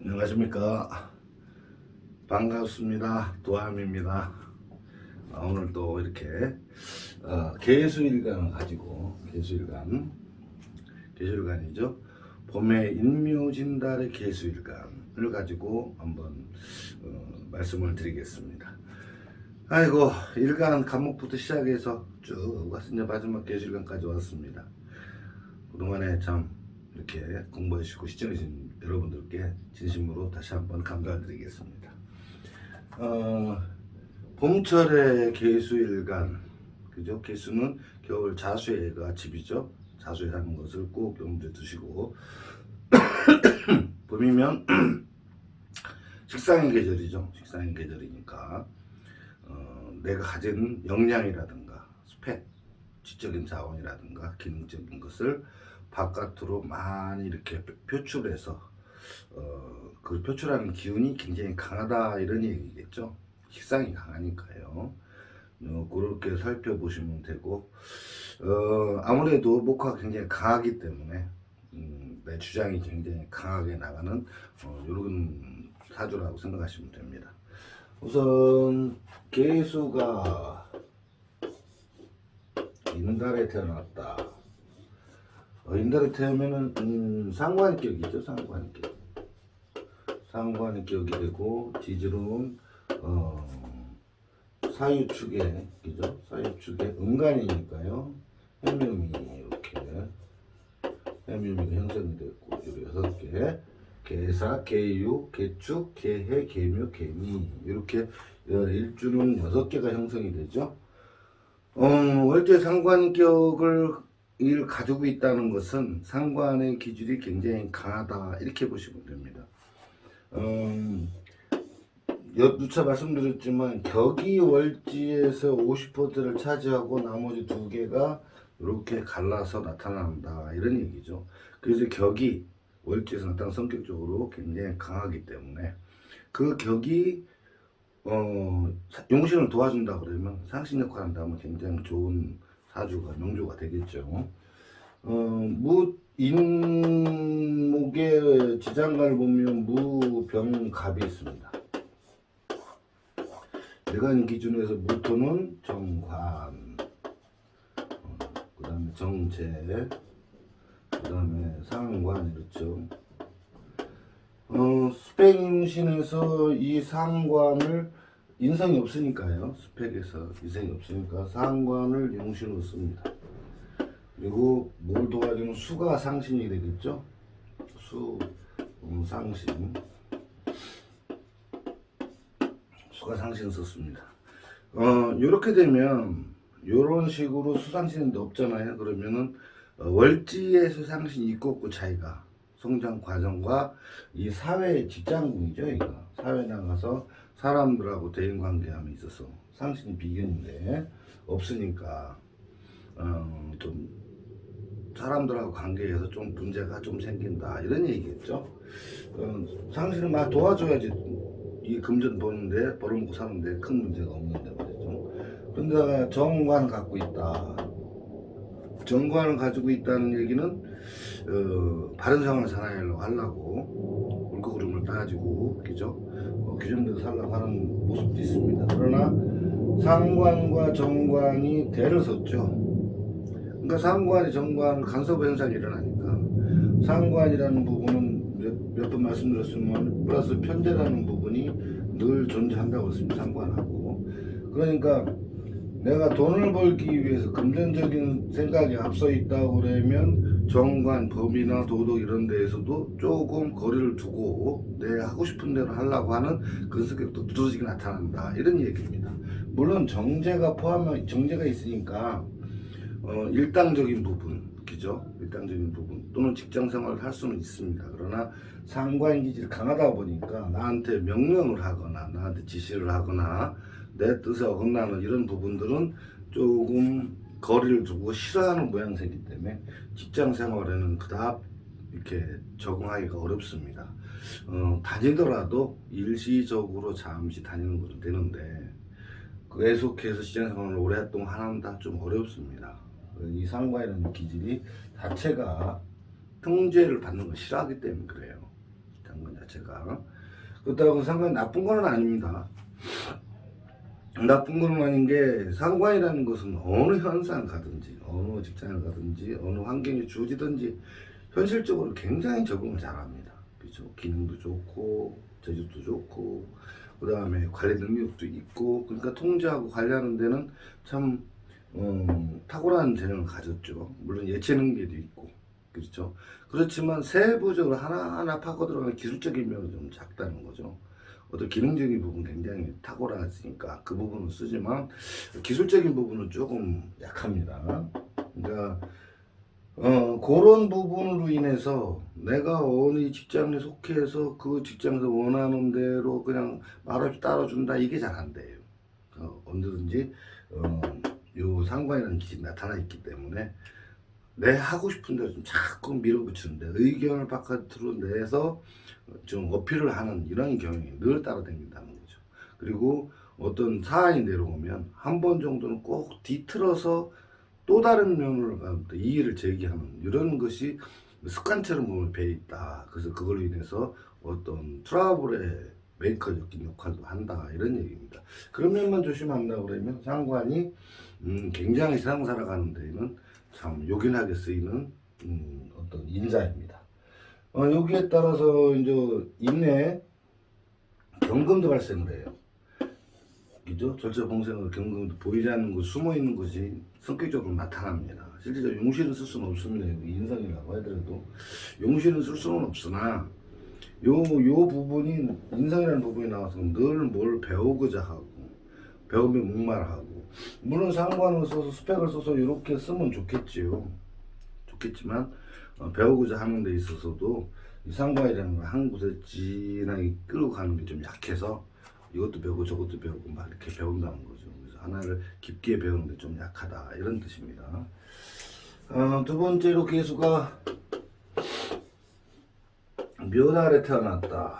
안녕하십니까. 반갑습니다. 도함입니다. 오늘 또 이렇게 개수일간을 가지고 개수일간이죠. 봄의 인묘진달의 개수일간을 가지고 한번 말씀을 드리겠습니다. 아이고, 일간 간목부터 시작해서 쭉 와서 이제 마지막 개수일간까지 왔습니다. 그동안에 참 이렇게 공부해주시고 시청해주신 여러분들께 진심으로 다시 한번 감사드리겠습니다. 봄철의 개수일간, 그죠? 개수는 겨울 자수해가 집이죠. 자수해 사는 것을 꼭 염두에 두시고 봄이면 식상의 계절이죠. 식상의 계절이니까 내가 가진 역량이라든가 스펙, 지적인 자원이라든가 기능적인 것을 바깥으로 많이 이렇게 표출해서 그 표출하는 기운이 굉장히 강하다 이런 얘기겠죠. 식상이 강하니까요. 그렇게 살펴보시면 되고 아무래도 목화가 굉장히 강하기 때문에 내 주장이 굉장히 강하게 나가는 이런 사주라고 생각하시면 됩니다. 우선 개수가 인달에 태어났다. 인달에 태어나면은 상관격이죠. 상관격이 되고 지지로는 사유축에, 그죠? 사유축에 음간이니까요. 해묘미 이렇게 해묘미가 형성이 됐고, 여기 6개 개사, 개유, 개축, 개해, 개묘, 개미 이렇게 일주는 6개가 형성이 되죠. 월제 상관격을 가지고 있다는 것은 상관의 기질이 굉장히 강하다 이렇게 보시면 됩니다. 누차 말씀드렸지만 격이 월지에서 50%를 차지하고 나머지 2개가 이렇게 갈라서 나타난다 이런 얘기죠. 그래서 격이 월지에서 나타나는 성격적으로 굉장히 강하기 때문에 그 격이 용신을 도와준다 그러면 상신 역할을 한다면 굉장히 좋은 사주가 명조가 되겠죠. 인목의 지장간을 보면 무병갑이 있습니다. 내간 기준에서 무토는 정관, 그 다음에 정제, 그 다음에 상관 이렇죠. 스펙임신에서 이 상관을 인성이 없으니까요. 스펙에서 인성이 없으니까 상관을 용신으로 씁니다. 그리고 뭘 도와주면 수가 상신이 되겠죠. 상신. 수가 상신 썼습니다. 요렇게 되면 요런 식으로 수상신인데 없잖아요. 그러면은 월지의 수상신이 있고 없고 차이가 성장 과정과 이 사회 직장군이죠. 이거 사회 나가서 사람들하고 대인관계함에 있어서 상신이 비견인데 없으니까 좀 사람들하고 관계에서 좀 문제가 좀 생긴다 이런 얘기겠죠. 상신을 막 도와줘야지 이 금전 버는데 벌어먹고 사는데 큰 문제가 없는데 말이죠. 그런데 정관을 갖고 있다. 정관을 가지고 있다는 얘기는 바른 생활을 하려고 옳고 그름을 따지고 그죠? 규정대로 살려고 하는 모습도 있습니다. 그러나 상관과 정관이 대를 섰죠. 그러니까 상관이 정관을 간섭 현상이 일어나니까 상관이라는 부분은 몇 번 말씀드렸지만 플러스 편제라는 부분이 늘 존재한다고 했습니다. 상관하고. 그러니까 내가 돈을 벌기 위해서 금전적인 생각이 앞서 있다고 그러면 정관, 법이나 도덕 이런 데에서도 조금 거리를 두고 내 하고 싶은 대로 하려고 하는 그런 성격도 두드러지게 나타난다 이런 얘기입니다. 물론 정제가 있으니까 일당적인 부분, 그죠? 일당적인 부분 또는 직장 생활을 할 수는 있습니다. 그러나 상관 기질이 강하다 보니까 나한테 명령을 하거나 나한테 지시를 하거나 내 뜻에 어긋나는 이런 부분들은 조금 거리를 두고 싫어하는 모양새이기 때문에 직장 생활에는 그다음 이렇게 적응하기가 어렵습니다. 다니더라도 일시적으로 잠시 다니는 것도 되는데 계속해서 직장 생활을 오랫동안 한다 좀 어렵습니다. 이 상관이라는 기질이 자체가 통제를 받는 걸 싫어하기 때문에 그래요. 자, 상관 자체가. 그렇다고 상관이 나쁜 건 아닙니다. 나쁜 건 아닌 게 상관이라는 것은 어느 현상 가든지 어느 직장을 가든지 어느 환경에 주어지든지 현실적으로 굉장히 적응을 잘합니다. 그렇죠? 기능도 좋고 재주도 좋고 그 다음에 관리 능력도 있고 그러니까 통제하고 관리하는 데는 참 탁월한 재능을 가졌죠. 물론 예체능계도 있고 그렇죠. 그렇지만 세부적으로 하나하나 파고 들어가는 기술적인 면은 좀 작다는 거죠. 어떤 기능적인 부분 굉장히 탁월하니까 그 부분은 쓰지만 기술적인 부분은 조금 약합니다. 그러니까 그런 부분으로 인해서 내가 어느 직장에 속해서 그 직장에서 원하는 대로 그냥 말없이 따라준다 이게 잘 안 돼요. 언제든지 요 상관이라는 기질이 나타나 있기 때문에 내 하고 싶은 대로 좀 자꾸 밀어붙이는데 의견을 바깥으로 내서 좀 어필을 하는 이런 경향이 늘 따라다닌다는 거죠. 그리고 어떤 사안이 내려오면 한 번 정도는 꼭 뒤틀어서 또 다른 면으로 이의를 제기하는 이런 것이 습관처럼 몸에 배어 있다. 그래서 그걸로 인해서 어떤 트러블의 메이커적인 역할도 한다 이런 얘기입니다. 그런 면만 조심한다 그러면 상관이 굉장히 세상 살아가는 데에는 참 요긴하게 쓰이는 어떤 인자입니다. 여기에 따라서 이제 인내 경금도 발생을 해요. 그죠? 절제봉생으로 경금도 보이지 않는 것, 숨어 있는 것이 성격적으로 나타납니다. 실제로 용신은 쓸 수는 없습니다. 인성이라고 하더라도 용신은 쓸 수는 없으나 요 부분이 인성이라는 부분이 나와서 늘 뭘 배우고자 하고 배움에 목말하고 물론 상관을 써서 스펙을 써서 이렇게 쓰면 좋겠지요. 좋겠지만 배우고자 하는 데 있어서도 이 상관이라는 걸 한 곳에 진하게 끌고 가는 게 좀 약해서 이것도 배우고 저것도 배우고 막 이렇게 배운다는 거죠. 그래서 하나를 깊게 배우는데 좀 약하다 이런 뜻입니다. 두 번째로 개수가 묘달에 태어났다.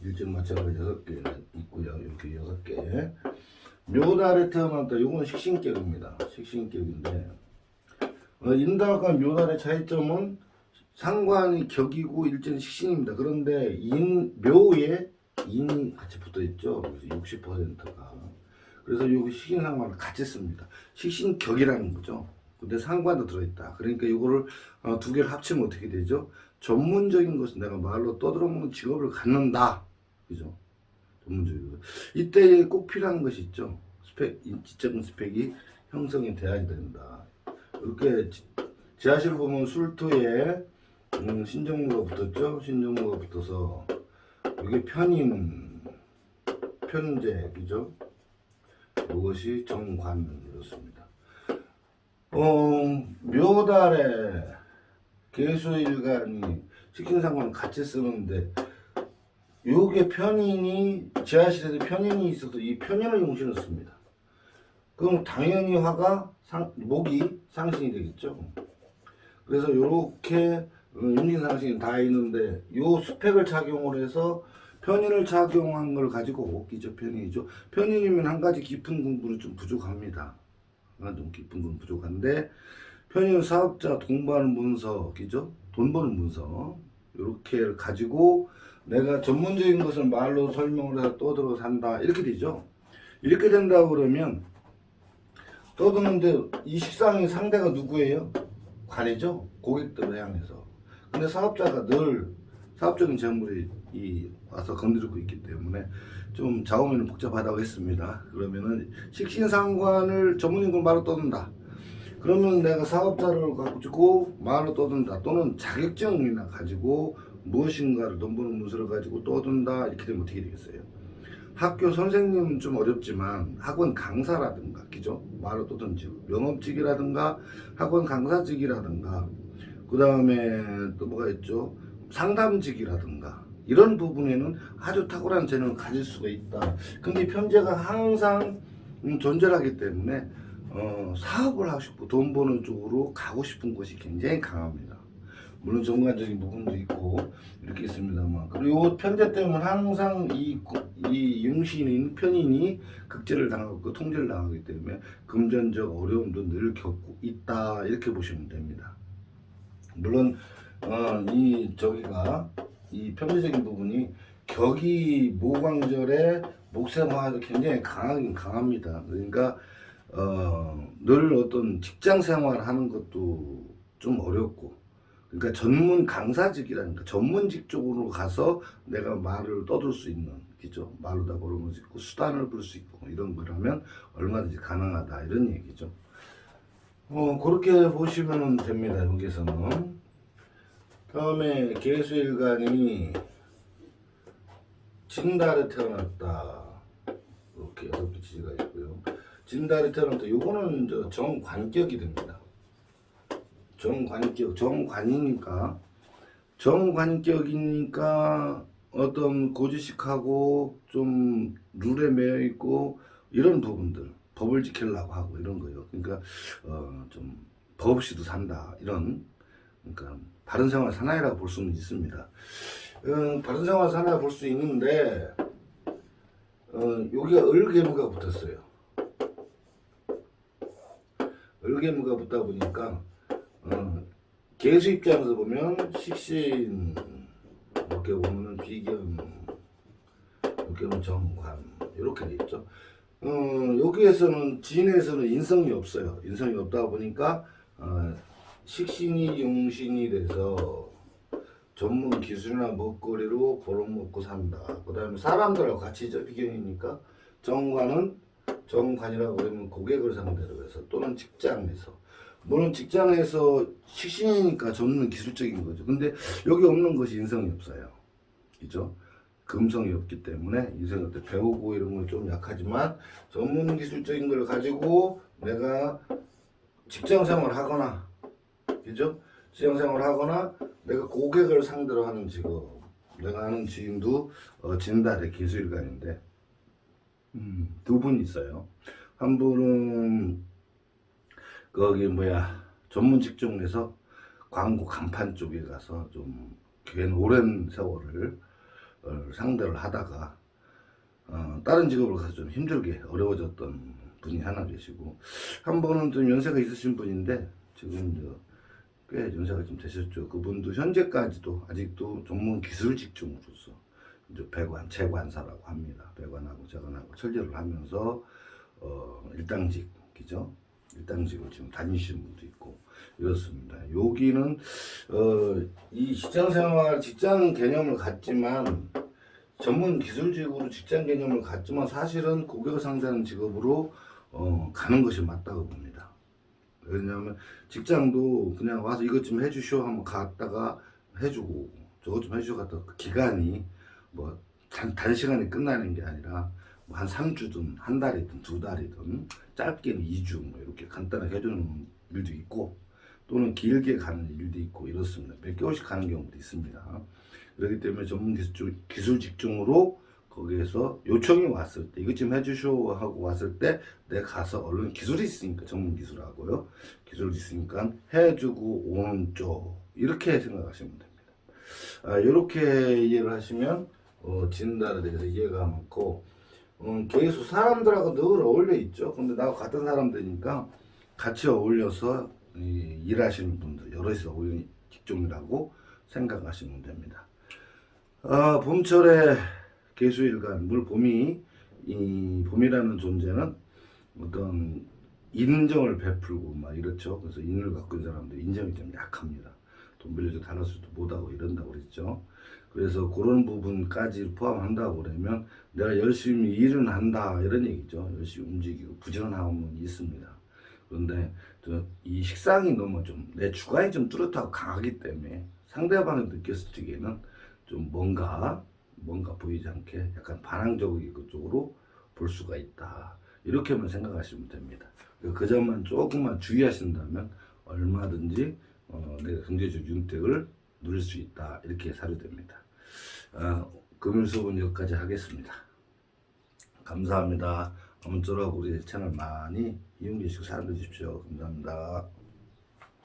일정 마찬가지 6개 있고요. 이렇게 6개. 묘달에 태어났다. 요건 식신격입니다. 식신격인데 인달과 묘달의 차이점은 상관이 격이고 일제는 식신입니다. 그런데 묘에 인이 같이 붙어 있죠. 그래서 60%가. 그래서 여기 식신 상관을 같이 씁니다. 식신격이라는 거죠. 근데 상관도 들어있다. 그러니까 이거를 두 개를 합치면 어떻게 되죠? 전문적인 것은 내가 말로 떠들어먹는 직업을 갖는다. 그죠? 전문적인 것. 이때 꼭 필요한 것이 있죠. 스펙, 지적인 스펙이 형성이 돼야 된다. 이렇게 지하실을 보면 술토에 신정무가 붙었죠. 신정무가 붙어서 이게 편인, 편제, 그죠? 이것이 정관이었습니다. 묘달에 개수일간이 식신상관을 같이 쓰는데 요게 편인이 지하실에서 편인이 있어서 이 편인을 용신을 씁니다. 그럼 당연히 화가 목이 상신이 되겠죠. 그래서 요렇게 용신상신이 다 있는데 요 스펙을 착용을 해서 편인을 착용한 걸 가지고 기죠. 편인이죠. 편인이면 한 가지 깊은 공부는 좀 부족합니다. 좀 깊은 건 부족한데 편인 사업자 돈 버는 문서, 그죠? 돈 버는 문서 이렇게 가지고 내가 전문적인 것을 말로 설명을 해서 떠들어 산다 이렇게 되죠. 이렇게 된다고 그러면 떠드는데 이 식상의 상대가 누구예요? 관이죠. 고객들을 향해서. 근데 사업자가 늘 사업적인 재물이 와서 건드리고 있기 때문에 좀 좌우면은 복잡하다고 했습니다. 그러면은 식신상관을 전문적으로 말로 떠든다. 그러면 내가 사업자를 가지고 말로 떠든다. 또는 자격증이나 가지고 무엇인가를 돈 버는 문서를 가지고 떠든다. 이렇게 되면 어떻게 되겠어요? 학교 선생님은 좀 어렵지만 학원 강사라든가, 그죠? 말로 떠든지 영업직이라든가 학원 강사직이라든가 그 다음에 또 뭐가 있죠? 상담직이라든가 이런 부분에는 아주 탁월한 재능을 가질 수가 있다. 근데 편제가 항상 존재하기 때문에 사업을 하고 싶고 돈 버는 쪽으로 가고 싶은 것이 굉장히 강합니다. 물론 전문가적인 부분도 있고 이렇게 있습니다만 그리고 편제 때문에 항상 이 용신인 편인이 극제를 당하고 통제를 당하기 때문에 금전적 어려움도 늘 겪고 있다 이렇게 보시면 됩니다. 물론 이 저기가 이 평리적인 부분이 격이 모광절에 목생화도 굉장히 강하긴 강합니다. 그러니까 늘 어떤 직장 생활하는 것도 좀 어렵고, 그러니까 전문 강사직이라니까 전문직 쪽으로 가서 내가 말을 떠들 수 있는, 그죠? 말로 다 걸어놓을 수 있고 수단을 부를 수 있고 이런 거라면 얼마든지 가능하다 이런 얘기죠. 그렇게 보시면 됩니다. 여기서는 다음에 계수일간이 진달에 태어났다. 이렇게 6개 지지가 있고요. 진달에 태어났다. 요거는 정관격이 됩니다. 정관격, 정관격이니까 어떤 고지식하고 좀 룰에 매여 있고 이런 부분들, 법을 지키려고 하고 이런 거예요. 그러니까 좀 법 없이도 산다 이런, 그러니까 바른 생활 사나이라고 볼 수는 있습니다. 바른 생활 사나이 볼 수 있는데 여기가 을개무가 붙었어요. 을개무가 붙다 보니까 계수 입장에서 보면 식신, 이렇게 보면은 비견, 이렇게는 정관 이렇게 돼 있죠. 여기에서는 진에서는 인성이 없어요. 인성이 없다 보니까 식신이 용신이 돼서 전문 기술이나 먹거리로 벌어먹고 산다. 그 다음에 사람들하고 같이 비견이니까 정관이라고 그러면 고객을 상대로 해서 또는 직장에서, 물론 직장에서 식신이니까 전문 기술적인 거죠. 근데 여기 없는 것이 인성이 없어요. 그죠? 금성이 없기 때문에 인성이 없대. 배우고 이런 건 좀 약하지만 전문 기술적인 걸 가지고 내가 직장 생활을 하거나, 그죠? 직장 생활을 하거나 내가 고객을 상대로 하는 직업. 내가 아는 지인도 진달의 계수일간인데 두 분 있어요. 한 분은 거기 전문 직종에서 광고 간판 쪽에 가서 좀 긴 오랜 세월을 상대를 하다가 다른 직업으로 가서 좀 힘들게 어려워졌던 분이 하나 계시고, 한 분은 좀 연세가 있으신 분인데 지금 꽤 연세가 좀 되셨죠. 그분도 현재까지도 아직도 전문 기술 직종으로서 이제 배관, 재관사라고 합니다. 배관하고 재관하고 철제를 하면서 일당직이죠. 일당직을 지금 다니시는 분도 있고 이렇습니다. 여기는 이 직장생활, 직장 개념을 갖지만 전문 기술직으로 직장 개념을 갖지만 사실은 고객을 상대하는 직업으로 가는 것이 맞다고 봅니다. 왜냐하면 직장도 그냥 와서 이것 좀 해주시오 하면 갔다가 해주고 저것 좀 해주시오 갔다가 그 기간이 단시간에 끝나는 게 아니라 한 3주든 한 달이든 두 달이든 짧게는 2주 이렇게 간단하게 해주는 일도 있고 또는 길게 가는 일도 있고 이렇습니다. 몇 개월씩 가는 경우도 있습니다. 그렇기 때문에 전문 기술 직종으로 거기에서 요청이 왔을 때 이것 좀 해주쇼 하고 왔을 때 내가 가서 얼른 기술이 있으니까, 전문 기술하고요, 기술이 있으니까 해주고 오는 쪽 이렇게 생각하시면 됩니다. 이렇게 이해를 하시면 진달에 대해서 이해가 많고, 계수 사람들하고 늘 어울려 있죠. 근데 나하고 같은 사람들이니까 같이 어울려서 일하시는 분들, 여럿이서 어울리는 직종이라고 생각하시면 됩니다. 봄철에 계수일간, 이 봄이라는 존재는 어떤 인정을 베풀고 이렇죠. 그래서 인을 갖고 있는 사람들 인정이 좀 약합니다. 돈 빌려줘 달라서도 못하고 이런다고 그랬죠. 그래서 그런 부분까지 포함한다고 그러면 내가 열심히 일은 한다 이런 얘기죠. 열심히 움직이고 부지런함은 있습니다. 그런데 이 식상이 너무 좀 내 주관이 좀 뚜렷하고 강하기 때문에 상대방이 느꼈을 적에는 좀 뭔가 보이지 않게 약간 반항적인 쪽으로 볼 수가 있다. 이렇게만 생각하시면 됩니다. 그 점만 조금만 주의하신다면 얼마든지 내가 경제적 윤택을 누릴 수 있다. 이렇게 사료됩니다. 금일 수업은 여기까지 하겠습니다. 감사합니다. 아무쪼록 우리 채널 많이 이용해 주시고 사랑해 주십시오. 감사합니다.